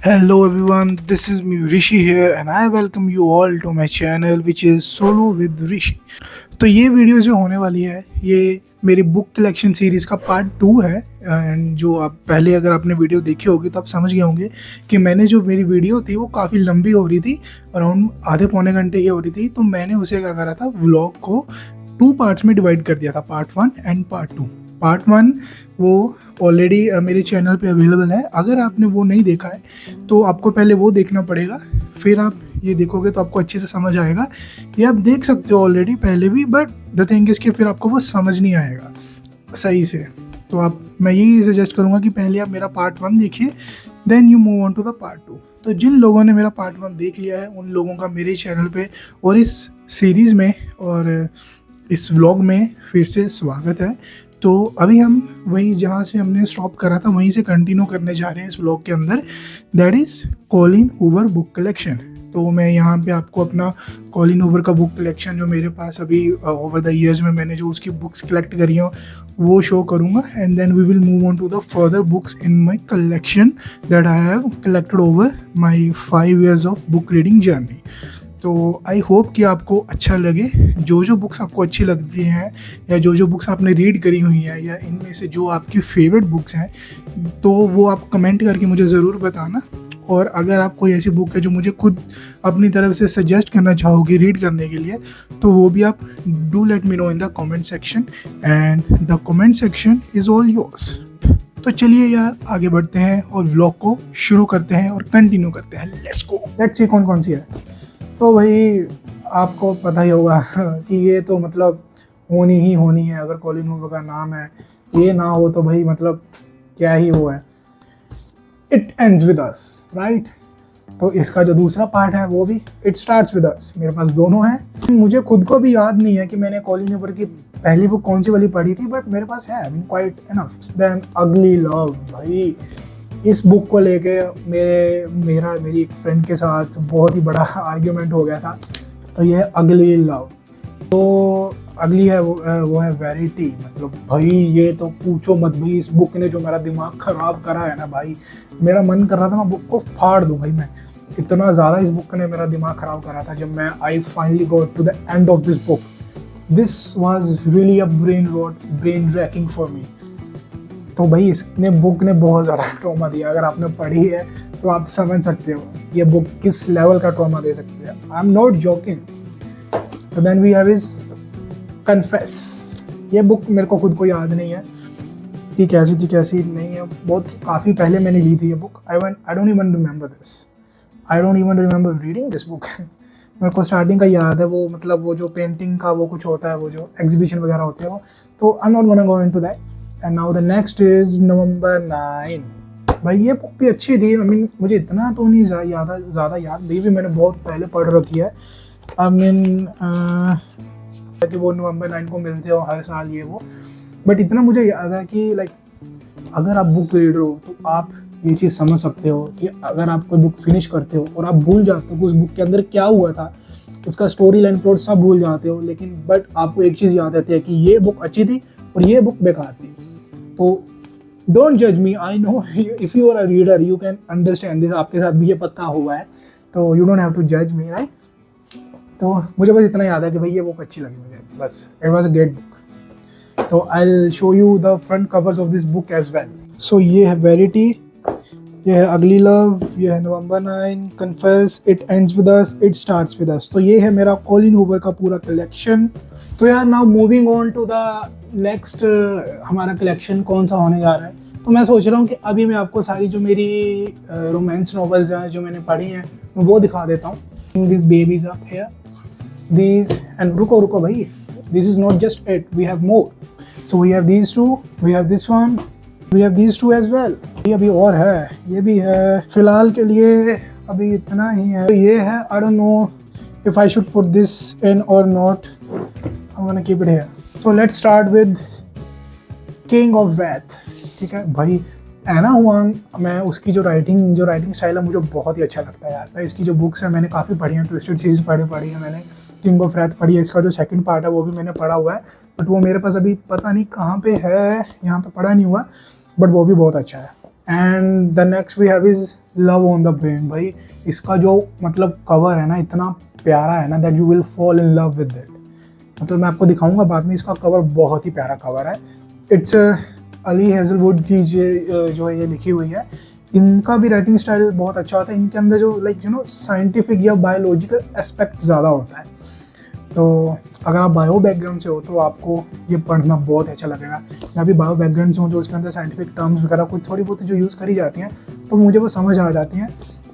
Hello everyone, this is me Rishi here and I welcome you all to my channel which is Solo with Rishi। तो ये video जो होने वाली है ये मेरी बुक कलेक्शन सीरीज़ का पार्ट 2 है। एंड जो आप पहले अगर आपने वीडियो देखी होगी तो आप समझ गए होंगे कि मैंने जो मेरी वीडियो थी वो काफ़ी लंबी हो रही थी, अराउंड आधे पौने घंटे की हो रही थी। तो मैंने उसे क्या करा था, व्लॉग को 2 पार्ट्स में डिवाइड कर दिया था, पार्ट 1 एंड पार्ट 2। पार्ट 1 वो ऑलरेडी मेरे चैनल पे अवेलेबल है। अगर आपने वो नहीं देखा है तो आपको पहले वो देखना पड़ेगा, फिर आप ये देखोगे तो आपको अच्छे से समझ आएगा। ये आप देख सकते हो ऑलरेडी पहले भी, बट द थिंग इज़ कि फिर आपको वो समझ नहीं आएगा सही से। तो मैं यही सजेस्ट करूँगा कि पहले आप मेरा पार्ट 1 देखिए, then you move on to the part 2। तो जिन लोगों ने मेरा पार्ट 1 देख लिया है उन लोगों का मेरे चैनल पे और इस सीरीज़ में और इस व्लॉग में फिर से स्वागत है। तो अभी हम वहीं जहाँ से हमने स्टॉप करा था वहीं से कंटिन्यू करने जा रहे हैं इस व्लॉग के अंदर, that is Colleen Hoover book collection. तो मैं यहाँ पे आपको अपना कॉलिन हूवर का बुक कलेक्शन जो मेरे पास अभी ओवर द ईयर्स में मैंने जो उसकी बुक्स कलेक्ट करी हैं वो शो करूँगा, and then we will move on to the further books in my collection that I have collected over my 5 years of book reading journey. तो आई होप कि आपको अच्छा लगे। जो बुक्स आपको अच्छी लगती हैं या जो बुक्स आपने रीड करी हुई हैं या इनमें से जो आपकी फेवरेट बुक्स हैं तो वो आप कमेंट करके मुझे ज़रूर बताना। और अगर आप कोई ऐसी बुक है जो मुझे खुद अपनी तरफ से सजेस्ट करना चाहोगे रीड करने के लिए तो वो भी आप do let me no in the comment section, and the comment section is all yours. तो चलिए यार आगे बढ़ते हैं और व्लॉग को शुरू करते हैं और कंटिन्यू करते हैं। लेट्स गो, लेट्स सी कौन कौन सी है। तो भाई आपको पता ही होगा कि ये तो मतलब होनी ही होनी है। अगर कॉलिन हूवर का नाम है, ये ना हो तो भाई मतलब क्या ही वो है, it ends with us, right. तो इसका जो दूसरा पार्ट है वो भी इट स्टार्ट्स विद अस। मेरे पास दोनों हैं। मुझे खुद को भी याद नहीं है कि मैंने कॉलिन हूवर की पहली बुक कौन सी वाली पढ़ी थी, बट मेरे पास है क्वाइट इनफ। देन अगली लव, भाई इस बुक को लेके मेरी एक फ्रेंड के साथ बहुत ही बड़ा आर्ग्यूमेंट हो गया था। तो ये अगली लव, तो अगली है वो है वेरिटी। मतलब भाई ये तो पूछो मत भाई, इस बुक ने जो मेरा दिमाग ख़राब करा है ना भाई, मेरा मन कर रहा था मैं बुक को फाड़ दूं भाई। मैं इतना ज़्यादा इस बुक ने मेरा दिमाग ख़राब करा था। जब मैं I finally got to the end of this book, this was really a brain racking for me. तो भाई इसने बुक ने बहुत ज़्यादा ट्रॉमा दिया। अगर आपने पढ़ी है तो आप समझ सकते हो ये बुक किस लेवल का ट्रॉमा दे सकती है। I am not joking. तो then we have is confess. ये बुक मेरे को खुद को याद नहीं है कि कैसी थी कैसी नहीं है, बहुत काफ़ी पहले मैंने ली थी ये book. I don't even remember this, I don't even remember reading this book. मेरे को स्टार्टिंग का याद है, वो मतलब वो जो पेंटिंग का वो कुछ होता है, वो जो एग्जीबिशन वगैरह होते हैं वो। तो आई am not gonna go into that. And now the next is नवंबर 9। भाई ये बुक भी अच्छी थी। आई मीन मुझे इतना तो नहीं ज़्यादा याद नहीं, भी मैंने बहुत पहले पढ़ रखी है। आई मीन कि वो नवंबर 9 को मिलते हो हर साल ये वो, बट इतना मुझे याद है कि लाइक अगर आप बुक रीडर हो तो आप ये चीज़ समझ सकते हो कि अगर आप कोई बुक फिनिश करते हो और आप भूल जाते हो कि उस बुक के अंदर क्या हुआ था, उसका स्टोरी लाइन प्लॉट सब भूल जाते हो, लेकिन बट आपको एक चीज़ याद रहती है कि ये बुक अच्छी थी और ये बुक बेकार थी। तो डोंट जज me, I know if you are a reader you can understand this. आपके साथ भी ये पक्का हुआ है, तो यू डोंट हैव टू जज मी, राइट। तो मुझे बस इतना याद है कि भाई ये बुक अच्छी लगी मुझे, बस it was a great book. तो I will show you the front covers of this book as well. So ये है वेरिटी, ये है अगली लव, ये है November 9, confess, it ends with us, it starts with us. तो ये है मेरा कॉलिन हूवर का पूरा कलेक्शन। तो यार now moving on to the next, हमारा कलेक्शन कौन सा होने जा रहा है। तो मैं सोच रहा हूँ कि अभी मैं आपको सारी जो मेरी रोमांस नॉवेल्स हैं जो मैंने पढ़ी हैं मैं वो दिखा देता हूँ। This babies up here, these, and रुको भाई, this is not just it, we have more. So we have these two, we have this one, we have these two as well. ये अभी और है, ये भी है। फिलहाल के लिए अभी इतना ही है। तो ये है, I don't know if I should put this in or not, I'm gonna keep it here. So let's start with King of Wrath। ठीक है भाई, एना हुआंग, मैं उसकी जो राइटिंग स्टाइल है मुझे बहुत ही अच्छा लगता है यार। मैं इसकी जो बुक्स है मैंने काफ़ी पढ़ी हैं, ट्विस्टेड सीरीज पढ़ी है मैंने, किंग ऑफ रैथ पढ़ी है, इसका जो सेकंड पार्ट है वो भी मैंने पढ़ा हुआ है, बट वो मेरे पास अभी पता नहीं कहाँ पे है, यहाँ पे पढ़ा नहीं हुआ, बट वो भी बहुत अच्छा है। And the next we have is love on the brain. भाई इसका जो मतलब कवर है ना इतना प्यारा है ना that you will fall in love with it. मतलब मैं आपको दिखाऊंगा बाद में, इसका कवर बहुत ही प्यारा कवर है। इट्स अली हेजलवुड की जो है ये लिखी हुई है। इनका भी राइटिंग स्टाइल बहुत अच्छा होता है। इनके अंदर जो लाइक यू नो साइंटिफिक या बायोलॉजिकल एस्पेक्ट ज़्यादा होता है। तो अगर आप बायो बैकग्राउंड से हो तो आपको ये पढ़ना बहुत अच्छा लगेगा। मैं भी बायो बैकग्राउंड से हूँ, जो उसके अंदर साइंटिफिक टर्म्स वगैरह कुछ थोड़ी बहुत जो यूज़ करी जाती हैं तो मुझे वो समझ आ जाती हैं।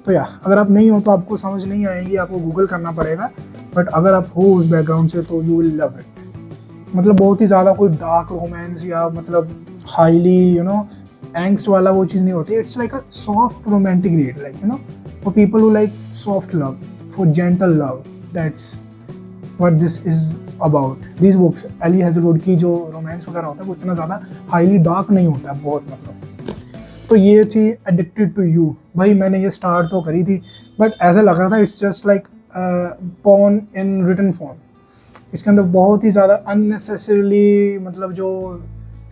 तो या अगर आप नहीं हो तो आपको समझ नहीं आएगी, आपको गूगल करना पड़ेगा। बट अगर आप हो उस बैकग्राउंड से तो यू विल लव इट। मतलब बहुत ही ज़्यादा कोई डार्क रोमांस या मतलब हाईली यू नो एंग्स्ट वाला वो चीज़ नहीं होती। It's like a soft romantic read, like you know for people who like soft love, for gentle love. That's what this is about. These books, Ali Hazlewood की जो romance वगैरह होता है वो इतना ज़्यादा हाईली डार्क नहीं होता है, बहुत मतलब। तो ये थी एडिक्टेड टू यू। भाई मैंने ये स्टार्ट तो करी थी बट ऐसा लग रहा था it's just like porn in written form. इसके अंदर बहुत ही ज़्यादा अननेसेसरीली मतलब जो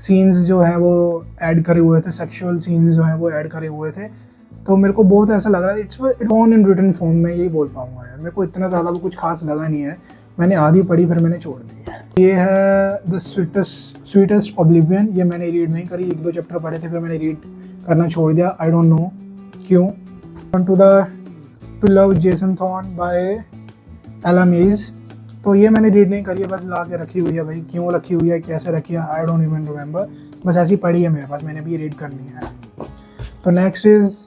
सीन्स जो हैं वो ऐड करे हुए थे, सेक्सुअल सीन्स जो हैं वो ऐड करे हुए थे। तो मेरे को बहुत ऐसा लग रहा है it's porn in written form, में यही बोल पाऊँगा यार। मेरे को इतना ज़्यादा वो कुछ खास लगा नहीं है। मैंने आधी पढ़ी फिर मैंने छोड़ दी। ये है द स्वीटेस्ट ऑब्लिवियन। ये मैंने रीड नहीं करी, 1-2 चैप्टर पढ़े थे फिर मैंने रीड करना छोड़ दिया। आई डोंट नो क्यों। To love Jason Thorne by Ella Maise. तो ये मैंने रीड नहीं करी है, बस ला के रखी हुई है। भाई क्यों रखी हुई है, कैसे रखी है, आई डोंट इवन रिमेंबर। बस ऐसी पढ़ी है मेरे पास, मैंने भी रीड करनी है। तो next is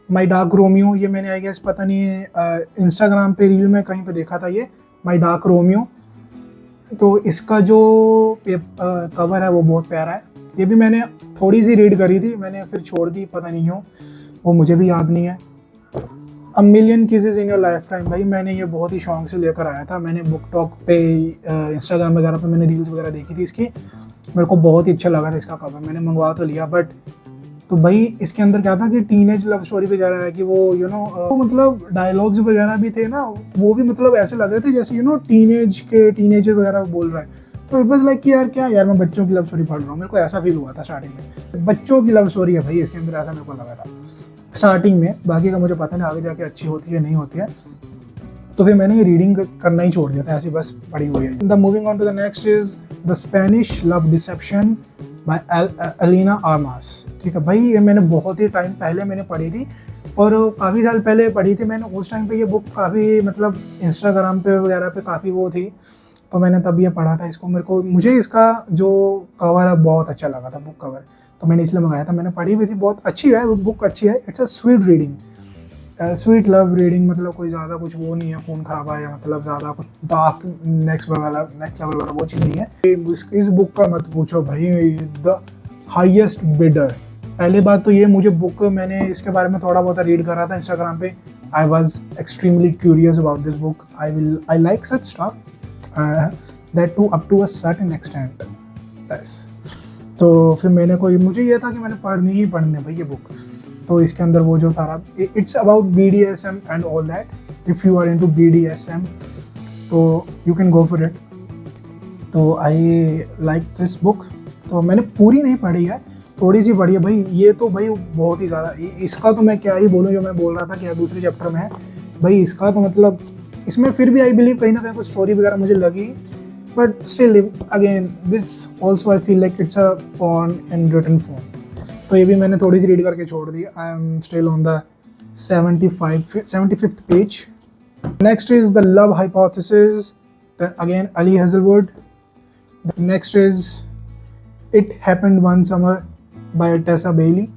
my dark Romeo. ये मैंने आई गेस पता नहीं इंस्टाग्राम पे रील में कहीं पे देखा था ये माई डार्क रोमियो। तो इसका जो कवर है वो बहुत प्यारा है। ये भी मैंने थोड़ी सी रीड करी थी, मैंने फिर छोड़ दी, पता नहीं क्यों, वो मुझे भी याद नहीं है। A million kisses in your life time. भाई मैंने ये बहुत ही शौक से लेकर आया था। मैंने बुक टॉक पे इंस्टाग्राम वगैरह पे मैंने रील्स वगैरह देखी थी इसकी, मेरे को बहुत ही अच्छा लगा था इसका कवर। मैंने मंगवा तो लिया बट तो भाई इसके अंदर क्या था कि टीनेज लव स्टोरी वगैरह है कि वो यू नो मतलब डायलॉग्स वगैरह भी थे ना, वो भी मतलब ऐसे लग रहे थे जैसे यू नो टीनेजर वगैरह बोल रहा है। तो इट वाज लाइक कि यार क्या यार मैं बच्चों की लव स्टोरी पढ़ रहा हूँ। मेरे को ऐसा फील हुआ था स्टार्टिंग में, बच्चों की लव स्टोरी है भाई इसके अंदर, ऐसा मेरे को लगा था स्टार्टिंग में। बाकी का मुझे पता नहीं आगे जाके अच्छी होती है नहीं होती है। तो फिर मैंने ये रीडिंग करना ही छोड़ दिया था, ऐसी बस पड़ी हुई है। The moving on to the next is the Spanish love deception by Elena Armas. ठीक है भाई, ये मैंने बहुत ही टाइम पहले मैंने पढ़ी थी और काफ़ी साल पहले पढ़ी थी मैंने। उस टाइम पे ये बुक काफ़ी मतलब इंस्टाग्राम पे वगैरह पे काफ़ी वो थी, तो मैंने तब ये पढ़ा था इसको। मुझे इसका जो कवर है बहुत अच्छा लगा था, बुक कवर, तो मैंने इसलिए मंगाया था। मैंने पढ़ी हुई थी, बहुत अच्छी है बुक, अच्छी है। It's a sweet reading, sweet love reading. मतलब कोई ज़्यादा कुछ वो नहीं है, खून खराबा है मतलब ज़्यादा कुछ डार्क नेक्स्ट लेवल वाला वो चीज़ नहीं है। इस बुक का मत पूछो भाई, द हाईएस्ट बिडर। पहली बात तो ये, मुझे बुक मैंने इसके बारे में थोड़ा बहुत रीड कर रहा था इंस्टाग्राम पे। I was extremely curious about this book. I like such stuff that too up to a certain extent. बस तो फिर मुझे ये था कि मैंने पढ़नी ही पढ़नी भाई ये बुक। तो इसके अंदर वो जो सारा it's about BDSM and all that. If you are into BDSM तो you can go for it. तो आई लाइक दिस बुक। तो मैंने पूरी नहीं पढ़ी है, थोड़ी सी पढ़ी है भाई। ये तो भाई बहुत ही ज़्यादा, इसका तो मैं क्या ही बोलूँ, जो मैं बोल रहा था कि यार दूसरे चैप्टर में है भाई, इसका तो मतलब इसमें फिर भी आई बिलीव कहीं ना कहीं कुछ स्टोरी वगैरह मुझे लगी। But still again this also I feel like it's a porn in written form. तो ये भी मैंने थोड़ी सी रीड करके छोड़ दी। I am still on the 75th page. Next is the love hypothesis, again Ali Hazelwood. Next is it happened one summer by Tessa Bailey.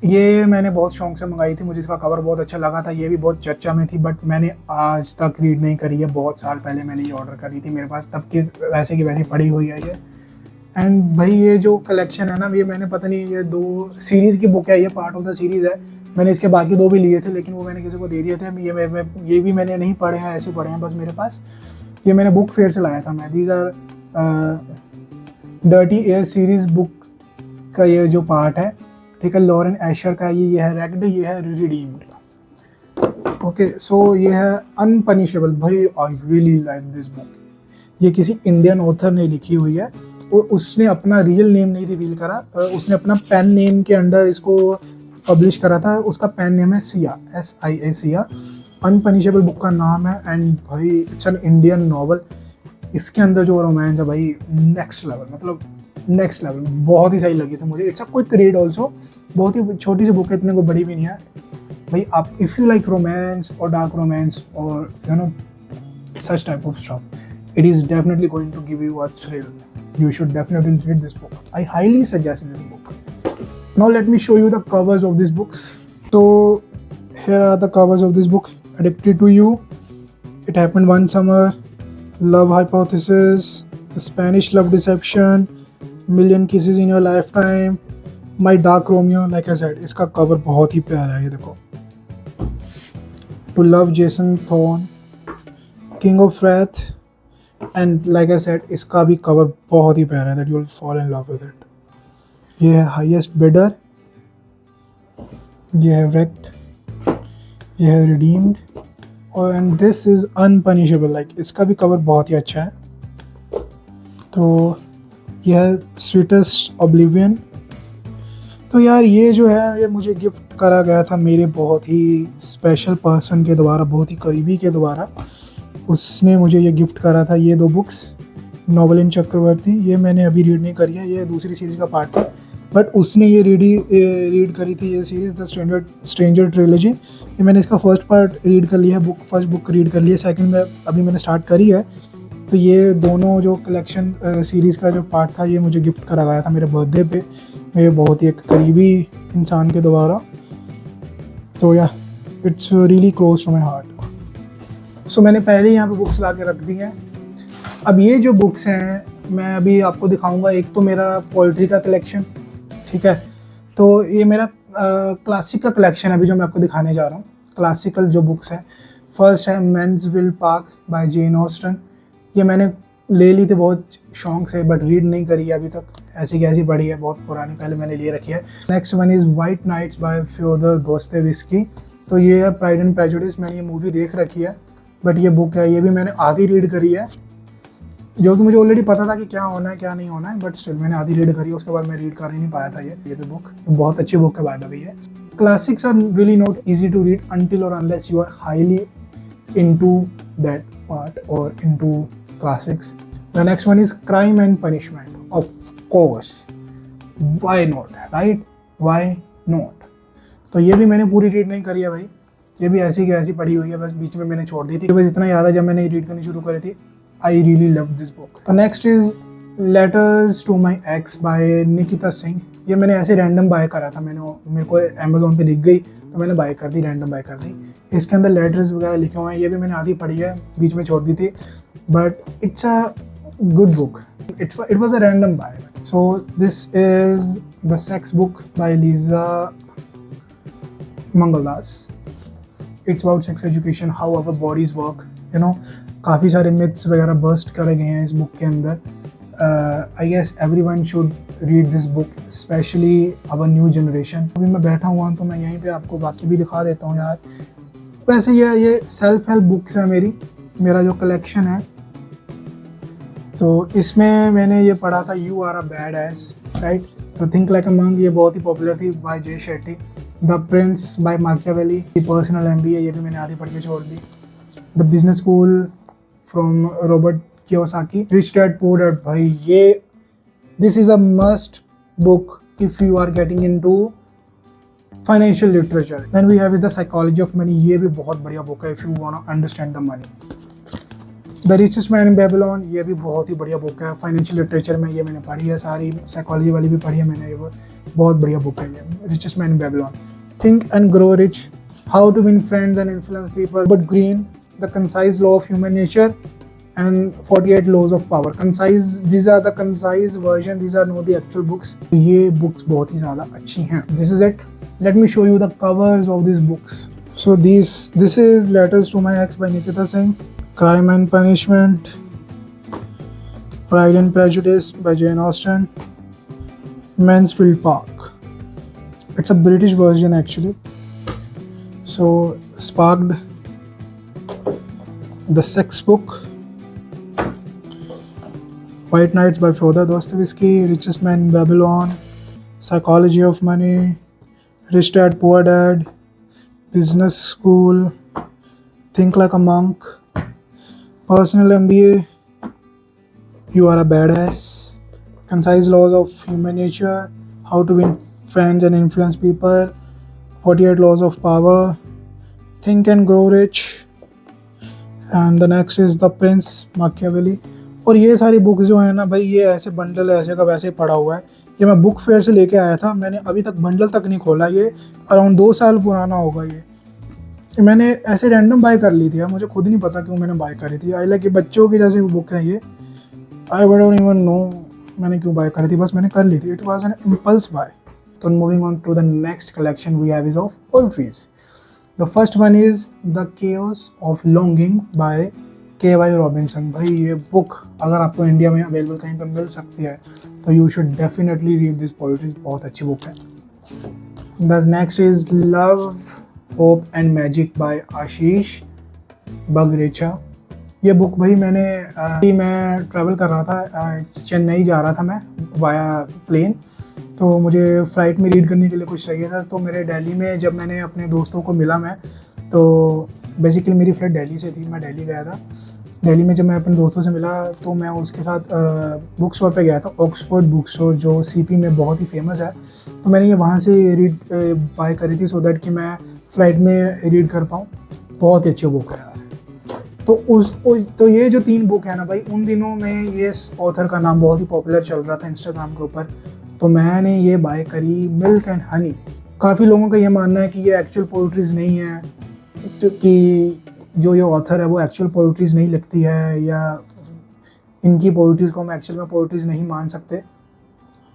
ये मैंने बहुत शौक से मंगाई थी, मुझे इसका कवर बहुत अच्छा लगा था। ये भी बहुत चर्चा में थी बट मैंने आज तक रीड नहीं करी है। बहुत साल पहले मैंने ये ऑर्डर करी थी, मेरे पास तब की वैसे की वैसी पड़ी हुई है ये। एंड भाई ये जो कलेक्शन है ना, ये मैंने पता नहीं, ये 2 सीरीज़ की बुक है, ये पार्ट ऑफ द सीरीज़ है। मैंने इसके बाकी 2 भी लिए थे लेकिन वो मैंने किसी को दे दिए थे। ये भी मैंने नहीं पढ़े हैं, ऐसे पढ़े हैं बस मेरे पास। ये मैंने बुक फेयर से लाया था मैं। These are dirty air series book का ये जो पार्ट है, ठीक है, लॉरेन एशर का। ये है रैग्ड, ये है रिडीम्ड। ओके, सो ये है अनपनिशेबल। भाई I really like this book. ये किसी इंडियन ऑथर ने लिखी हुई है और उसने अपना रियल नेम नहीं रिवील करा, उसने अपना पेन नेम के अंडर इसको पब्लिश करा था, उसका पेन नेम है सिया, SIA सिया। अनपनिशेबल बुक का नाम है। एंड भाई इट्स एन इंडियन नॉवल। इसके अंदर जो रोमांस है भाई नेक्स्ट लेवल, मतलब नेक्स्ट लेवल, बहुत ही सही लगी थी मुझे। It's a quick read also, बहुत ही छोटी सी बुक है, इतने को बड़ी भी नहीं है भाई। आप इफ़ यू लाइक रोमांस और डार्क रोमांस और you know such type of stuff, it is definitely going to give you a thrill. You should definitely read this book. I highly suggest this book. Now let me show you the covers of these books. So here are the covers of this book. Addicted to You, It Happened One Summer, Love Hypothesis, The Spanish Love Deception, Million Kisses in Your Lifetime, My Dark Romeo. Like I said, इसका cover बहुत ही प्यारा है, ये देखो। To Love Jason Thorne, King of Wrath, and like I said, इसका भी cover बहुत ही प्यारा है, that you will fall in love with it. ये है Highest Bidder, ये है Wrecked, ये है Redeemed, और and this is Unpunishable. like इसका भी कवर बहुत ही अच्छा है। तो ये है Sweetest Oblivion। तो यार ये जो है ये मुझे गिफ्ट करा गया था मेरे बहुत ही स्पेशल पर्सन के द्वारा, बहुत ही करीबी के द्वारा। उसने मुझे ये गिफ्ट करा था ये दो बुक्स, नोबलिन चक्रवर्ती। ये मैंने अभी रीड नहीं करी है, ये दूसरी सीरीज़ का पार्ट था, बट उसने ये रीड करी थी ये सीरीज़, द स्ट्रेंजर ट्रिलॉजी। ये मैंने इसका फर्स्ट पार्ट रीड कर लिया है, फर्स्ट बुक रीड कर लिया है, सेकंड में अभी मैंने स्टार्ट करी है। तो ये दोनों जो कलेक्शन सीरीज़ का जो पार्ट था ये मुझे गिफ्ट करा गया था मेरे बर्थडे पे, मेरे बहुत ही एक करीबी इंसान के द्वारा। तो या it's really close to my heart. So मैंने पहले यहाँ पे बुक्स ला के रख दी हैं। अब ये जो बुक्स हैं मैं अभी आपको दिखाऊंगा। एक तो मेरा पोइट्री का कलेक्शन, ठीक है, तो ये मेरा क्लासिक का कलेक्शन है अभी जो मैं आपको दिखाने जा रहा हूँ। क्लासिकल जो बुक्स हैं, फर्स्ट है मैन्सविल पार्क बाय जेन ऑस्टन। ये मैंने ले ली थी बहुत शौक से, बट रीड नहीं करी है अभी तक, ऐसी कैसी पढ़ी है, बहुत पुरानी, पहले मैंने ले रखी है। Next one is White Nights by Fyodor Dostoevsky. तो ये है प्राइड एंड प्रेजुडिस। मैंने ये मूवी देख रखी है, बट ये बुक है, ये भी मैंने आधी रीड करी है, जो कि मुझे ऑलरेडी पता था कि क्या होना है क्या नहीं होना है, बट स्टिल मैंने आधी रीड करी है। उसके बाद मैं रीड कर ही नहीं पाया था। ये भी बुक बहुत अच्छी बुक है बाय द वे। है classics are really not easy to read until और unless you are highly into that part और into classics. The next one is crime and punishment. Of course, why not, right, why not. तो ये भी मैंने पूरी read नहीं करी है भाई, ये भी ऐसी की ऐसी पढ़ी हुई है, बस बीच में मैंने छोड़ दी थी। बस इतना याद है जब मैंने रीड करनी शुरू करी थी, I really love this book. तो next is letters to my ex by Nikita Singh. ये मैंने ऐसे रैंडम बाय करा था, मेरे को अमेजोन पे दिख गई तो मैंने बाय कर दी, रैंडम बाय कर दी। इसके अंदर लेटर्स वगैरह लिखे हुए हैं, ये भी मैंने आधी पढ़ी है, बीच में छोड़ दी थी, but it's a good book. It was a random buy. So this is the sex book by Leeza Mangaldas. It's about sex education, how our bodies work, you know. काफ़ी सारे मिथ्स वगैरह बर्स्ट करे गए हैं इस बुक के अंदर। I guess everyone should read this book, specially our new generation. अभी मैं बैठा हुआ हूँ तो मैं यहीं पे आपको बाकी भी दिखा देता हूँ यार। वैसे ये सेल्फ हेल्प बुक्स है मेरा जो कलेक्शन है। तो इसमें मैंने ये पढ़ा था you are a badass, right. तो थिंक लाइक अ मंक, ये बहुत ही पॉपुलर थी by Jay Shetty. The prince by Machiavelli, personal MBA, ये भी मैंने आधी पढ़ के छोड़ दी। The business school from Robert Kiyosaki. Rich dad poor dad, भाई ये this is a must book if you are getting into financial literature. Then we have the psychology of money, ये भी बहुत बढ़िया बुक है if you want to understand the money. The richest man in Babylon, ये भी बहुत ही बढ़िया book है फाइनेंशियल लिटरेचर में, ये मैंने पढ़ी है सारी, साइकोलॉजी वाली भी पढ़ी है मैंने, ये बहुत बढ़िया बुक है ये, richest man in Babylon. Think and grow rich, how to win friends and influence people, but Greene, the concise law of human nature and 48 laws of power. Concise, these are the concise version, these are not the actual books. ये books बहुत ही ज़्यादा अच्छी हैं. This is it. Let me show you the covers of these books. So this is Letters to My Ex by Nikita Singh, Crime and Punishment, Pride and Prejudice by Jane Austen, Mansfield Park. It's a British version actually. So Sparked, The Sex Book, White Nights by Fyodor Dostoevsky, Richest Man in Babylon, Psychology of Money, Rich Dad Poor Dad, Business School, Think Like a Monk, Personal MBA, You Are a Badass, Concise Laws of Human Nature, How to Win Friends and Influence People, 48 Laws of Power, Think and Grow Rich, and the next is the Prince माकियावेली। और ये सारी books जो है ना भाई, ये ऐसे bundle ऐसे का वैसे पड़ा हुआ है। ये मैं बुक फेयर से लेके आया था, मैंने अभी तक बंडल तक नहीं खोला। ये अराउंड 2 साल पुराना होगा। ये मैंने ऐसे रैंडम बाय कर ली थी, मुझे खुद नहीं पता क्यों मैंने बाय करी थी। आई लाइक ये बच्चों की जैसी बुक है ये, आई डोंट इवन नो मैंने क्यों बाय करी थी, बस मैंने कर ली थी। It was an impulse buy. तो moving on to the next collection we have is of poetries. The first one is the chaos of longing by K Y. Robinson. भाई ये बुक अगर आपको इंडिया में अवेलेबल कहीं पर मिल सकती है तो you should definitely read this poetries, बहुत अच्छी बुक है। The next is love hope and magic by Ashish Bagrecha. ये बुक भाई मैं ट्रैवल कर रहा था, चेन्नई जा रहा था मैं वाया प्लेन, तो मुझे फ़्लाइट में रीड करने के लिए कुछ चाहिए था। तो मेरे दिल्ली में जब मैंने अपने दोस्तों को मिला मैं, तो बेसिकली मेरी फ़्लाइट दिल्ली से थी, मैं दिल्ली गया था। दिल्ली में जब मैं अपने दोस्तों से मिला तो मैं उसके साथ बुक स्टोर पे गया था, ऑक्सफोर्ड बुक स्टोर जो सीपी में बहुत ही फेमस है। तो मैंने ये वहाँ से रीड बाय करी थी सो दैट कि मैं फ़्लाइट में रीड कर पाऊँ। बहुत ही अच्छी बुक है यार। तो ये जो 3 बुक है ना भाई, उन दिनों में ये ऑथर का नाम बहुत ही पॉपुलर चल रहा था इंस्टाग्राम के ऊपर, तो मैंने ये बाय करी। Milk and honey. काफ़ी लोगों का ये मानना है कि ये एक्चुअल पोइट्रीज़ नहीं है, कि जो ये ऑथर है वो एक्चुअल पोइट्रीज़ नहीं लिखती है, या इनकी पोइट्रीज़ को हम एक्चुअल में पोइट्रीज़ नहीं मान सकते।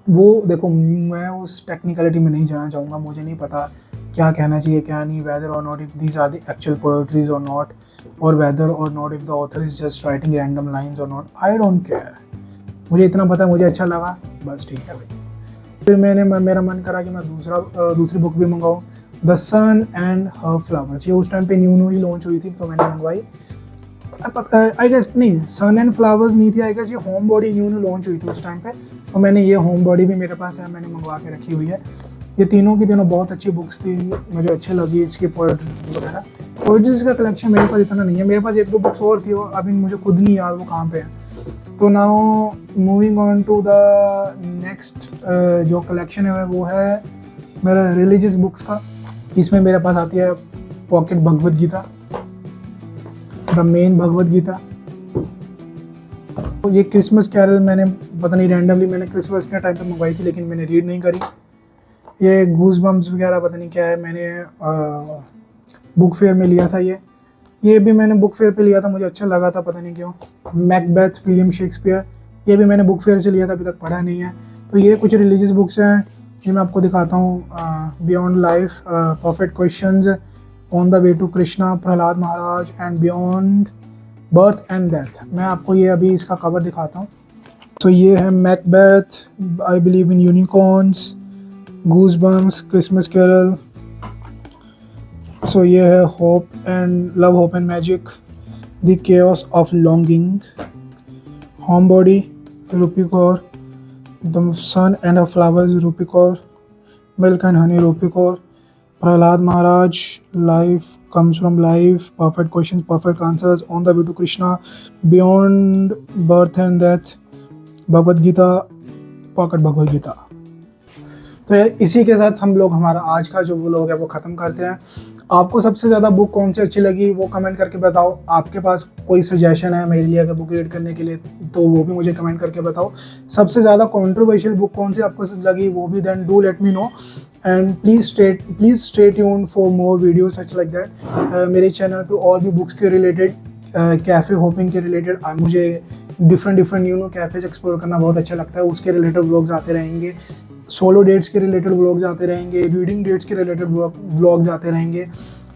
वो देखो, मैं उस टेक्निकलिटी में नहीं जाना चाहूँगा, मुझे नहीं पता क्या कहना चाहिए क्या नहीं, whether or not if these are the actual poetries or not, or whether or not if the author is just writing random lines or not, I don't care. मुझे इतना पता है, मुझे अच्छा लगा, बस ठीक है भाई। फिर मेरा मन करा कि मैं दूसरी बुक भी मंगाऊँ, the sun and her flowers. ये उस टाइम पे न्यू ही लॉन्च हुई थी तो मैंने मंगवाई। आई गेस नहीं, सन एंड फ्लावर्स नहीं थी, आई गेस ये होम बॉडी न्यू लॉन्च हुई थी उस टाइम पे, तो मैंने ये होम बॉडी भी मेरे पास है, मैंने मंगवा के रखी हुई है। ये तीनों की तीनों बहुत अच्छी बुक्स थी, मुझे अच्छी लगी इसकी पोएट्री वगैरह। पोएट्रीज का कलेक्शन मेरे पास इतना नहीं है, मेरे पास 1-2 बुक्स और थी, और अभी मुझे खुद नहीं याद वो कहाँ पे है। तो now moving on to the next जो कलेक्शन है वो है मेरा रिलीजियस बुक्स का। इसमें मेरे पास आती है pocket Bhagavad Gita, the main Bhagavad Gita. तो ये क्रिसमस कैरल मैंने पता नहीं रैंडमली मैंने क्रिसमस के टाइम पे मंगवाई थी, लेकिन मैंने रीड नहीं करी। ये गूज बम्स वगैरह पता नहीं क्या है, मैंने बुक फेयर में लिया था। ये भी मैंने बुक फेयर पे लिया था, मुझे अच्छा लगा था, पता नहीं क्यों। मैकबेथ विलियम शेक्सपियर, ये भी मैंने बुक फेयर से लिया था, अभी तक पढ़ा नहीं है। तो ये कुछ रिलीजियस बुक्स हैं, ये मैं आपको दिखाता हूँ। Beyond life, perfect questions, on the way to Krishna, Prahlad Maharaj, and beyond birth and death. मैं आपको ये अभी इसका कवर दिखाता हूँ। तो ये है Macbeth, I believe in unicorns, goose bumps, Christmas Carol. सो ये है hope and love, hope and magic, the chaos of longing, home body, रूपीकौर, the sun and a flowers, रूपीकौर, milk and honey, रूपीकौर, Prahlad Maharaj, life comes from life, perfect question, perfect answers, on the way to Krishna, beyond birth and death, Bhagavad Gita, pocket Bhagavad Gita. तो इसी के साथ हम लोग हमारा आज का जो व्लॉग है वो ख़त्म करते हैं। आपको सबसे ज़्यादा बुक कौन सी अच्छी लगी वो कमेंट करके बताओ। आपके पास कोई सजेशन है मेरे लिए अगर बुक रीड करने के लिए तो वो भी मुझे कमेंट करके बताओ। सबसे ज़्यादा कंट्रोवर्शियल बुक कौन सी आपको लगी वो भी then do let me know, and please stay tuned for more video such like that. मेरे चैनल पे और भी बुक्स के रिलेटेड, कैफ़े होपिंग के रिलेटेड, मुझे डिफरेंट न्यू कैफ़ेज़ एक्सप्लोर करना बहुत अच्छा लगता है, उसके रिलेटेड व्लॉग्स आते रहेंगे। सोलो डेट्स के रिलेटेड व्लॉग्स आते रहेंगे, रीडिंग डेट्स के रिलेटेड व्लॉग्स आते रहेंगे।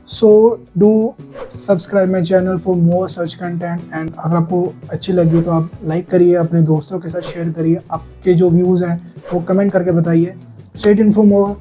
So do subscribe my channel for more such content, and अगर आपको अच्छी लगी तो आप लाइक करिए, अपने दोस्तों के साथ शेयर करिए, आपके जो व्यूज़ हैं वो कमेंट करके बताइए। Stay tuned for more.